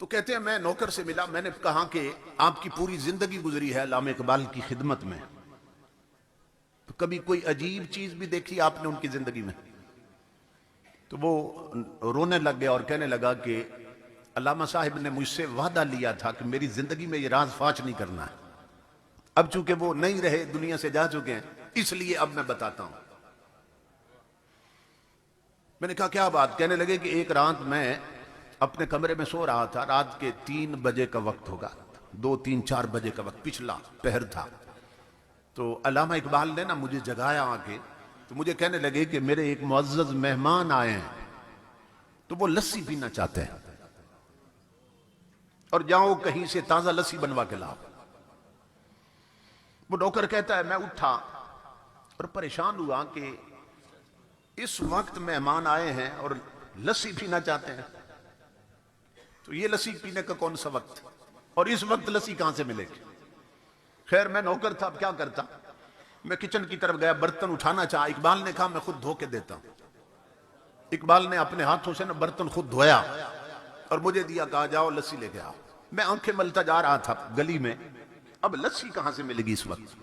तो कहते हैं मैं नौकर से मिला, मैंने कहा कि आपकी पूरी जिंदगी गुजरी है अल्लामा इकबाल की खिदमत में, तो कभी कोई अजीब चीज भी देखी आपने उनकी जिंदगी में? तो वो रोने लग गया और कहने लगा कि अल्लामा साहिब ने मुझसे वादा लिया था कि मेरी जिंदगी में ये राज फाश नहीं करना है। अब चूंकि वो नहीं रहे, दुनिया से जा चुके हैं, इसलिए अब मैं बताता हूं। मैंने कहा क्या बात? कहने लगे कि एक रात मैं अपने कमरे में सो रहा था, रात के 3 बजे का वक्त होगा, 2, 3, 4 बजे का वक्त, पिछला पहर था। तो अल्लामा इकबाल ने ना मुझे जगाया आके, तो मुझे कहने लगे कि मेरे एक मुअज़्ज़ज़ मेहमान आए हैं, तो वो लस्सी पीना चाहते हैं और जाओ कहीं से ताजा लस्सी बनवा के लाओ। वो नौकर कहता है मैं उठा और परेशान हुआ कि इस वक्त मेहमान आए हैं और लस्सी पीना चाहते हैं, तो ये लस्सी पीने का कौन सा वक्त, और इस वक्त लस्सी कहां से मिलेगी? खैर मैं नौकर था, अब क्या करता। मैं किचन की तरफ गया, बर्तन उठाना चाहा, इकबाल ने कहा मैं खुद धो के देता हूं। इकबाल ने अपने हाथों से ना बर्तन खुद धोया और मुझे दिया, कहा जाओ लस्सी लेके आओ। मैं आंखें मलता जा रहा था गली में, अब लस्सी कहां से मिलेगी इस वक्त?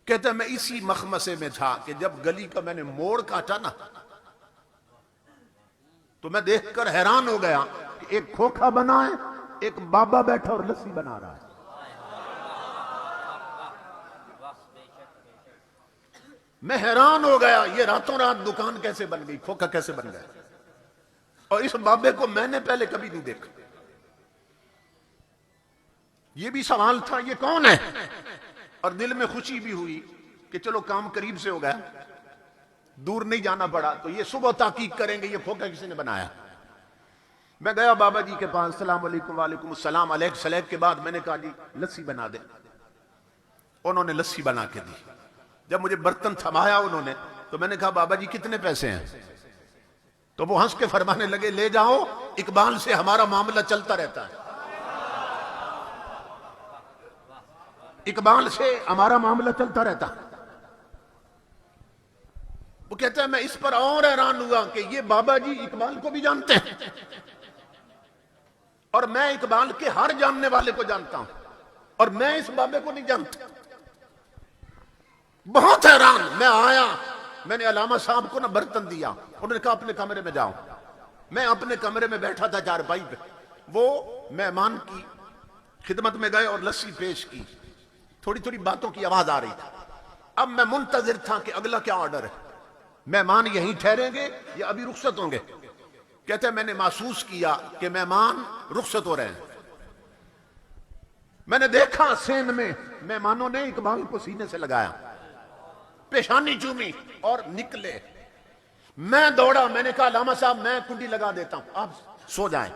कहता मैं इसी मखमसे में था कि जब गली का मैंने मोड़ काटा ना, तो मैं देखकर हैरान हो गया कि एक खोखा बना है, एक बाबा बैठा और लस्सी बना रहा है। मैं हैरान हो गया, ये रातों रात दुकान कैसे बन गई, खोखा कैसे बन गया, और इस बाबे को मैंने पहले कभी नहीं देखा। ये भी सवाल था ये कौन है, और दिल में खुशी भी हुई कि चलो काम करीब से हो गया, दूर नहीं जाना पड़ा। तो ये सुबह ताकीद करेंगे ये खोखा किसी ने बनाया। मैं गया बाबा जी के पास, अस्सलाम वालेकुम। वालेकुम अस्सलाम। अलैक के बाद मैंने कहा जी लस्सी बना दे। उन्होंने लस्सी बना के दी। जब मुझे बर्तन थमाया उन्होंने, तो मैंने कहा बाबा जी कितने पैसे हैं? तो वो हंस के फरमाने लगे ले जाओ, इकबाल से हमारा मामला चलता रहता है, इकबाल से हमारा मामला चलता रहता। वो कहता है मैं इस पर और हैरान हुआ कि ये बाबा जी इकबाल को भी जानते हैं और मैं इकबाल के हर जानने वाले को जानता हूं, और मैं इस बाबे को नहीं जानता। बहुत हैरान मैं आया, मैंने अल्लामा साहब को ना बर्तन दिया, उन्होंने कहा अपने कमरे में जाओ। मैं अपने कमरे में बैठा था चारपाई पे, वो मेहमान की खिदमत में गए और लस्सी पेश की। थोड़ी थोड़ी बातों की आवाज आ रही थी। अब मैं मुंतजिर था कि अगला क्या ऑर्डर है, मेहमान यहीं ठहरेंगे या अभी रुखसत होंगे? कहते हैं मैंने महसूस किया कि मेहमान रुखसत हो रहे हैं। मैंने देखा सेन में मेहमानों ने इकबाल को सीने से लगाया, पेशानी चूमी और निकले। मैं दौड़ा, मैंने कहा अल्लामा साहब मैं कुंडी लगा देता हूं, आप सो जाएं।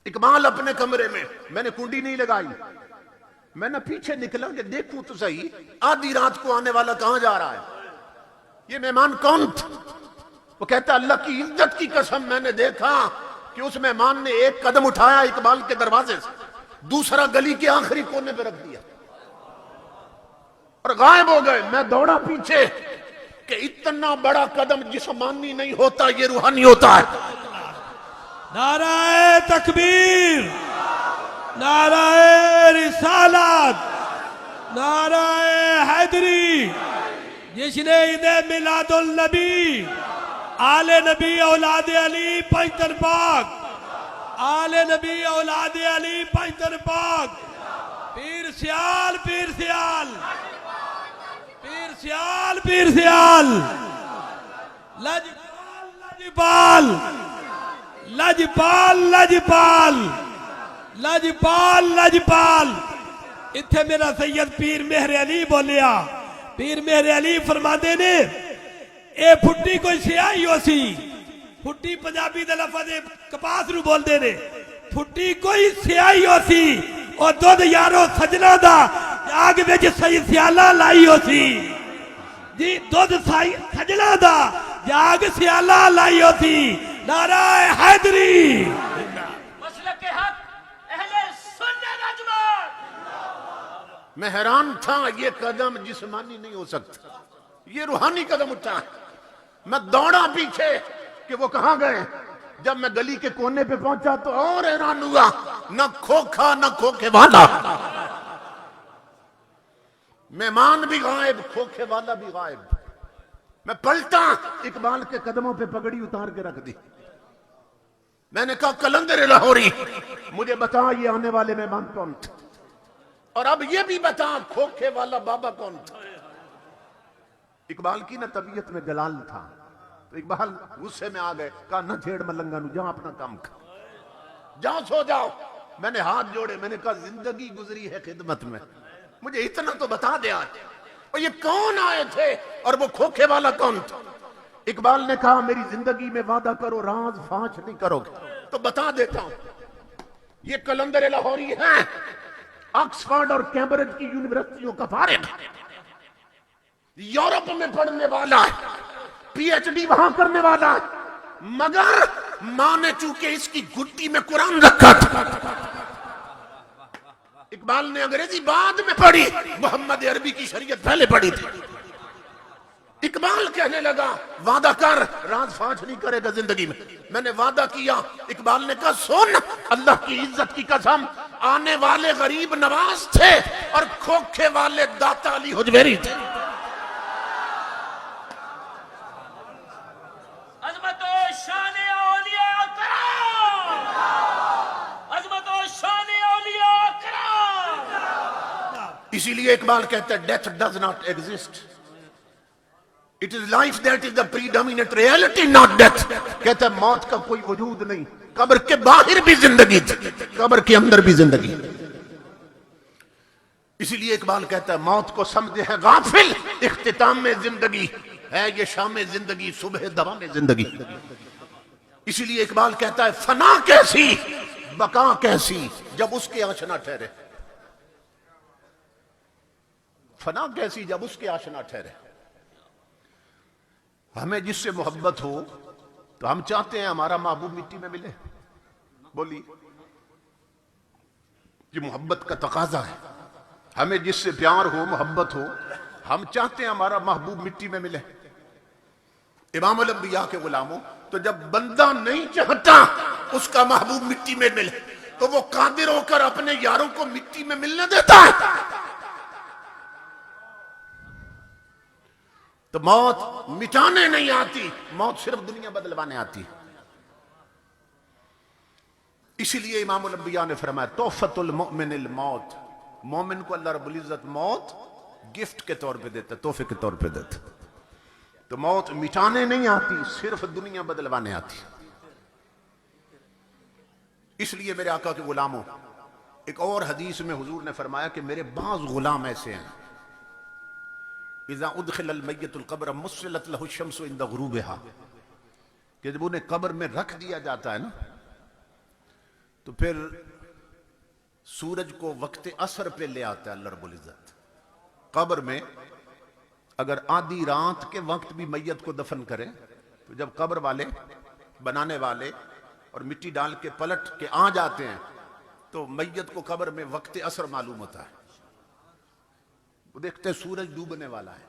इकबाल अपने कमरे में, मैंने कुंडी नहीं लगाई। मैं ना पीछे निकला कि देखूं तो सही आधी रात को आने वाला कहां जा रहा है, ये मेहमान कौन था? वो कहता अल्लाह की इज्जत की कसम मैंने देखा कि उस मेहमान ने एक कदम उठाया इकबाल के दरवाजे से, दूसरा गली के आखिरी कोने पे रख दिया और गायब हो गए। मैं दौड़ा पीछे कि इतना बड़ा कदम जिस्मानी नहीं होता, ये रूहानी होता है। नाराए तकबीर, नाराए रिसालत, नाराए हैदरी। जिसने इदे मिलादुल नबी, आले नबी औलाद अली पैतर पाक, आले नबी औलाद अली पैतर पाक, पीर सियाल पीर सियाल, पीर सियाल पीर सियाल, लजपाल लजपाल लजपाल लजपाल लजपाल। इत्थे मेरा सैयद पीर मेहर अली बोलिया। पीर मेहर अली फरमाते ने ए फुट्टी कोई सियाही हो सी, फुट्टी पंजाबी दे लफज कपास नूं बोलदे ने। फुट्टी कोई सियाही हो सी और दुध यारो सजना दा आग विच सही सियाला लाई हो सी जी, दुध साई सजना दा जाग सियाला लाई हो सी। नाराए हैदरी। मैं हैरान था, ये कदम जिस्मानी नहीं हो सकता, ये रूहानी कदम उठा है। मैं दौड़ा पीछे कि वो कहां गए, जब मैं गली के कोने पे पहुंचा तो और हैरान हुआ, न खोखा न खोखे वाला, मेहमान भी गायब, खोखे वाला भी गायब। मैं पलटा, इकबाल के कदमों पे पगड़ी उतार के रख दी। मैंने कहा कलंदर लाहौरी, मुझे बता ये आने वाले मेहमान कौन थे, और अब ये भी बता खोखे वाला बाबा कौन था। इकबाल की ना तबीयत में जलाल था, तो इकबाल गुस्से में आ गए, कहा न छेड़ मलंगा नू, जाओ अपना काम कर, जाओ सो जाओ। मैंने हाथ जोड़े, मैंने कहा जिंदगी गुजरी है खिदमत में, मुझे इतना तो बता दे आज, और ये कौन आए थे और वो खोखे वाला कौन था। इकबाल ने कहा मेरी जिंदगी में वादा करो राज फाश नहीं करोगे, तो बता देता हूं। ये कलंदर लाहौरी है, ऑक्सफोर्ड और कैम्ब्रिज की यूनिवर्सिटियों का फारिग, यूरोप में पढ़ने वाला है, पीएचडी वहां करने वाला है, मगर मां ने चूंकि इसकी घुट्टी में कुरान रखा था। इकबाल ने अंग्रेजी बाद में पढ़ी, मोहम्मद अरबी की शरीयत पहले पढ़ी थी। इकबाल कहने लगा वादा कर राज फाश नहीं करेगा जिंदगी में। मैंने वादा किया। इकबाल ने कहा सुन, अल्लाह की इज्जत की कसम, आने वाले गरीब नवाज थे और खोखे वाले दाता अली हुजवेरी थे। इसीलिए इकबाल कहता है death does not exist, it is life that is the predominant reality not death. कहता है मौत का कोई वजूद नहीं, कब्र के बाहर भी जिंदगी थी, कब्र के अंदर भी जिंदगी। इसीलिए इकबाल कहता है मौत को समझे हैं गाफिल, इख्तिताम में जिंदगी है ये शाम जिंदगी, सुबह दवा में जिंदगी। इसीलिए इकबाल कहता है फना कैसी बका कैसी जब उसके आशना ठहरे, फना कैसी जब उसके आशना ठहरे। हमें जिससे मोहब्बत हो तो हम चाहते हैं हमारा महबूब मिट्टी में मिले, बोली ये मोहब्बत का तकाजा है। हमें जिससे प्यार हो मोहब्बत हो, हम चाहते हैं हमारा महबूब मिट्टी में मिले। इमाम अल अंबिया के गुलामों, तो जब बंदा नहीं चाहता उसका महबूब मिट्टी में मिले तो वो कादिर होकर अपने यारों को मिट्टी में मिलने देता है। तो मौत मिटाने नहीं आती, मौत सिर्फ दुनिया बदलवाने आती है। इसीलिए इमाम अल अंबिया ने फरमाया तोहफतुल मुमिनिल मौत, मोमिन को अल्लाह रब्बुल इज्जत मौत गिफ्ट के तौर पे देता, तोहफे के तौर पे देता। तो मौत मिटाने नहीं आती, सिर्फ दुनिया बदलवाने आती। इसलिए मेरे आका के गुलामों, एक और हदीस में हुजूर ने फरमाया कि मेरे बाज गुलाम ऐसे हैं, इज़ा उदखिलल मय्यतुल क़ब्र मुस्सिलत लहु शम्सु इंदा गुरूबिहा, कि जब उन्हें कब्र में रख दिया जाता है ना, तो फिर सूरज को वक्त असर पे ले आता है अल्लाह रब्बुल इज्जत। कब्र में अगर आधी रात के वक्त भी मैयत को दफन करें, तो जब कब्र वाले बनाने वाले और मिट्टी डाल के पलट के आ जाते हैं तो मैयत को कब्र में वक्त असर मालूम होता है। वो देखते हैं सूरज डूबने वाला है,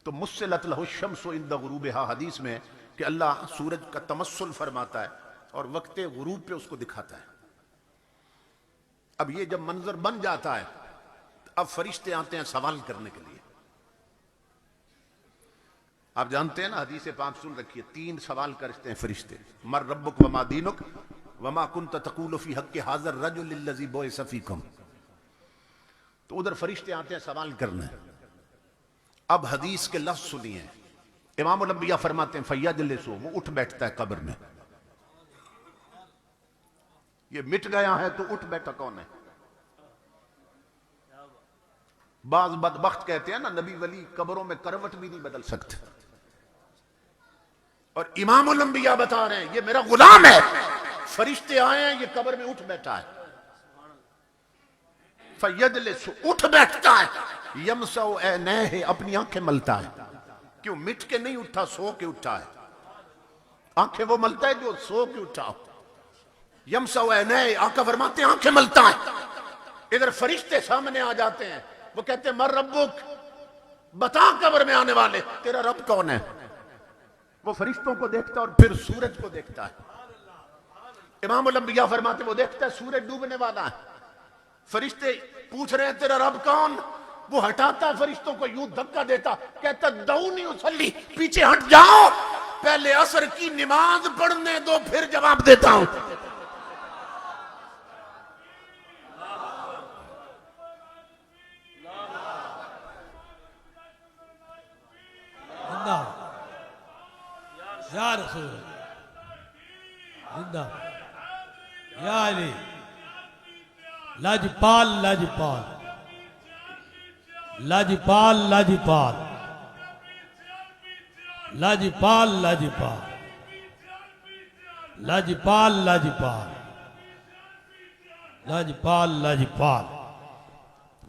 तो मुस्सिलत लहु शम्सु इंदा गुरूबिहा, हदीस में कि अल्लाह सूरज का तमस्सुल फरमाता है और वक्त गुरूब पे उसको दिखाता है। अब ये जब मंजर बन जाता है, अब फरिश्ते आते हैं सवाल करने के लिए। आप जानते हैं ना, हदीस पाक सुन रखिए, 3 सवाल करते हैं फरिश्ते, मर रब्बुक वमा दीनुक वमा कुन्त तक़ूलु फी हक़्क़ि हाज़िर रजुल लज़ी बुइसा फ़ीकुम। तो उधर फरिश्ते आते हैं सवाल करने। अब हदीस के लफ्ज़ सुनिए, इमाम अल अंबिया फरमाते हैं फ़यजलिसु, वो उठ बैठता है कब्र में। ये मिट गया है तो उठ बैठा कौन है? बाज बदबख्त कहते हैं ना, नबी वली कब्रों में करवट भी नहीं बदल सकते, और इमाम अल अंबिया बता रहे हैं ये मेरा गुलाम है, फरिश्ते आए हैं, ये कब्र में उठ बैठा है। फयजलिसु, उठ बैठता है, यमसउ ऐनैहि, अपनी आंखें मलता है। क्यों? मिट के नहीं उठा, सो के उठा है। आंखें वो मलता है जो सो के उठा। यमसउ ऐनैहि, आका फरमाते हैं आंखें मलता है। इधर फरिश्ते सामने आ जाते हैं, वो कहते हैं मर रब्बुक, बता कब्र में आने वाले तेरा रब कौन है? वो फरिश्तों को देखता और फिर सूरज को देखता है। इमाम अल-अंबिया फरमाते वो देखता है सूरज डूबने वाला है, फरिश्ते पूछ रहे हैं तेरा रब कौन, वो हटाता है फरिश्तों को, यूं धक्का देता, कहता दऊनी उसल्ली, पीछे हट जाओ, पहले असर की नमाज पढ़ने दो फिर जवाब देता हूं। या रसूल जिंदा या अली लाजपाल लाजपाल लाजपाल लाजपाल लाजपाल लाजपाल लाजपाल लाजपाल लाजपाल लाजपाल।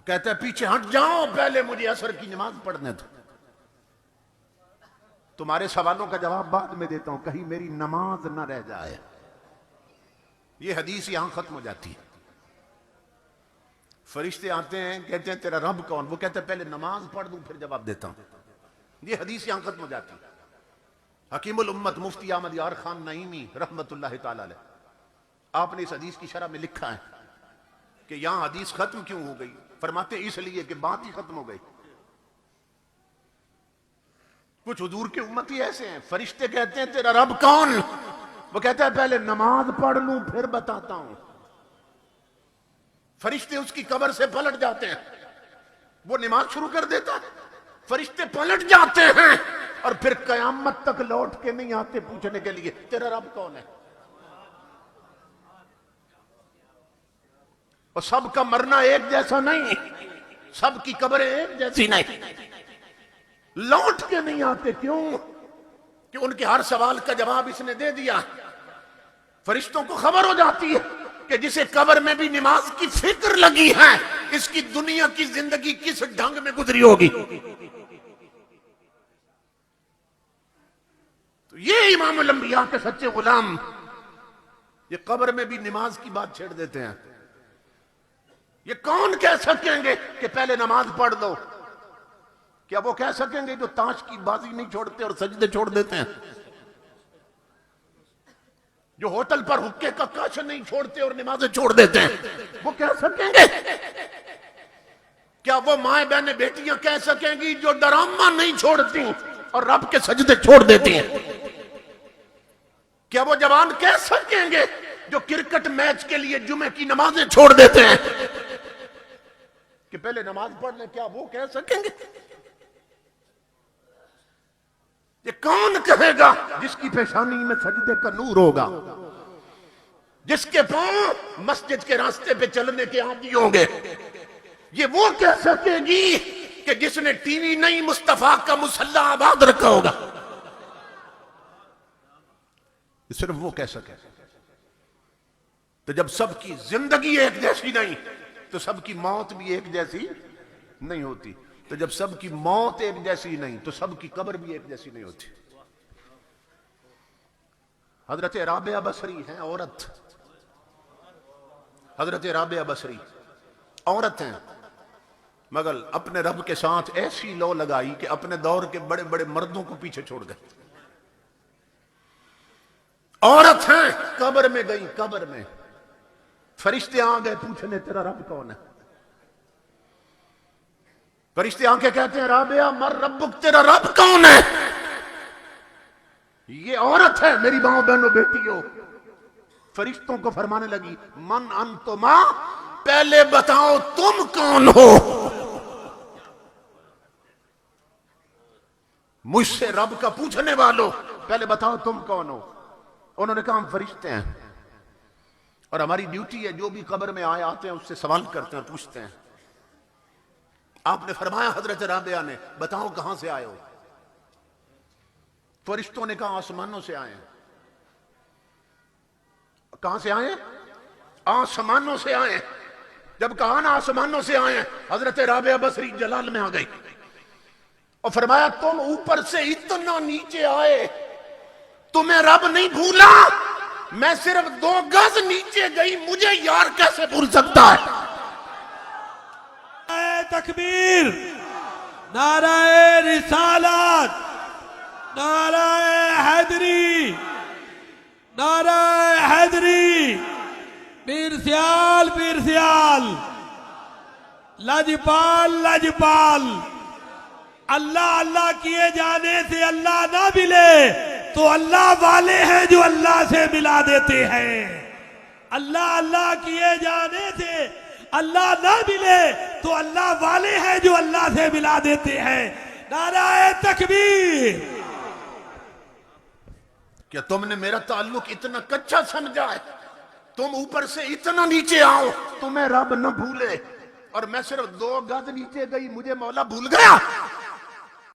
कहता है पीछे हट जाओ, पहले मुझे असर की नमाज पढ़ने दो। तुम्हारे सवालों का जवाब बाद में देता हूं, कहीं मेरी नमाज ना रह जाए। ये हदीस यहां खत्म हो जाती है। फरिश्ते आते हैं, कहते हैं तेरा रब कौन, वो कहते हैं पहले नमाज पढ़ दूं फिर जवाब देता हूं। ये हदीस यहां खत्म हो जाती है। हकीमुल उम्मत मुफ्ती अहमद यार खान नईमी रहमतुल्लाह ताला अलैह, आपने इस हदीस की शरह में लिखा है कि यहां हदीस खत्म क्यों हो गई। फरमाते इसलिए कि बात ही खत्म हो गई। कुछ हुजूर के उम्मती ऐसे हैं, फरिश्ते कहते हैं तेरा रब कौन, वो कहता है पहले नमाज पढ़ लूं फिर बताता हूं। फरिश्ते उसकी कब्र से पलट जाते हैं, वो नमाज शुरू कर देता है, फरिश्ते पलट जाते हैं और फिर कयामत तक लौट के नहीं आते पूछने के लिए तेरा रब कौन है। और सबका मरना एक जैसा नहीं, सबकी कब्रें एक जैसी नहीं, लौट के नहीं आते। क्यों? कि उनके हर सवाल का जवाब इसने दे दिया। फरिश्तों को खबर हो जाती है कि जिसे कब्र में भी नमाज की फिक्र लगी है, इसकी दुनिया की जिंदगी किस ढंग में गुजरी होगी। तो ये इमाम अल-अंबिया के सच्चे गुलाम ये कब्र में भी नमाज की बात छेड़ देते हैं। ये कौन कह सकेंगे कि पहले नमाज पढ़ लो? क्या वो कह सकेंगे जो ताश की बाजी नहीं छोड़ते और सजदे छोड़ देते हैं, जो होटल पर हुक्के का कश नहीं छोड़ते और नमाजें छोड़ देते हैं, वो कह सकेंगे? क्या वो माए बहने बेटियां कह सकेंगी जो डरामा नहीं छोड़ती और रब के सजदे छोड़ देती हैं? क्या वो जवान कह सकेंगे जो क्रिकेट मैच के लिए जुमे की नमाजें छोड़ देते हैं कि पहले नमाज पढ़ ले? क्या वो कह सकेंगे? ये कौन कहेगा जिसकी पेशानी में सजदे का नूर होगा, जिसके पांव मस्जिद के रास्ते पे चलने के आदी होंगे? ये वो कह सकेगी कि जिसने टीवी नहीं मुस्तफा का मुसल्ला आबाद रखा होगा? सिर्फ वो कह सके। तो जब सबकी जिंदगी एक जैसी नहीं तो सबकी मौत भी एक जैसी नहीं होती। तो जब सबकी मौत एक जैसी नहीं तो सबकी कब्र भी एक जैसी नहीं होती। हजरत राबिया बसरी हैं औरत, हजरत राबिया बसरी औरत हैं, मगर अपने रब के साथ ऐसी लौ लगाई कि अपने दौर के बड़े बड़े मर्दों को पीछे छोड़ गए। औरत हैं, कब्र में गई, कब्र में फरिश्ते आ गए पूछने तेरा रब कौन है। फरिश्ते आके कहते हैं राबिया मर रब्बुक, तेरा रब कौन है? ये औरत है मेरी मां बहनों बेटियों। फरिश्तों को फरमाने लगी मन अंतुमा, पहले बताओ तुम कौन हो। मुझसे रब का पूछने वालों, पहले बताओ तुम कौन हो। उन्होंने कहा हम फरिश्ते हैं और हमारी ड्यूटी है जो भी कब्र में आते हैं उससे सवाल करते हैं, पूछते हैं। आपने फरमाया हजरत राबिया ने बताओ कहां से आए हो। फरिश्तों ने कहा आसमानों से आए हैं। कहां से आए? आसमानों से आए। जब कहा ना आसमानों से आए, हजरत राबिया बसरी जलाल में आ गई और फरमाया तुम ऊपर से इतना नीचे आए, तुम्हें रब नहीं भूला? मैं सिर्फ 2 गज नीचे गई, मुझे यार कैसे भूल सकता है? तकबीर, नाराए रिसालत, नाराए हैदरी, नाराए हैदरी। पीर सियाल लाजपाल लाजपाल। अल्लाह अल्लाह किए जाने से अल्लाह ना मिले तो अल्लाह वाले हैं जो अल्लाह से मिला देते हैं। अल्लाह अल्लाह किए जाने से अल्लाह ना मिले तो अल्लाह वाले हैं जो अल्लाह से मिला देते हैं। नाराए तकबीर। क्या तुमने मेरा ताल्लुक इतना कच्चा समझा है? तुम ऊपर से इतना नीचे आओ तुम्हें रब न भूले, और मैं सिर्फ 2 गज नीचे गई मुझे मौला भूल गया।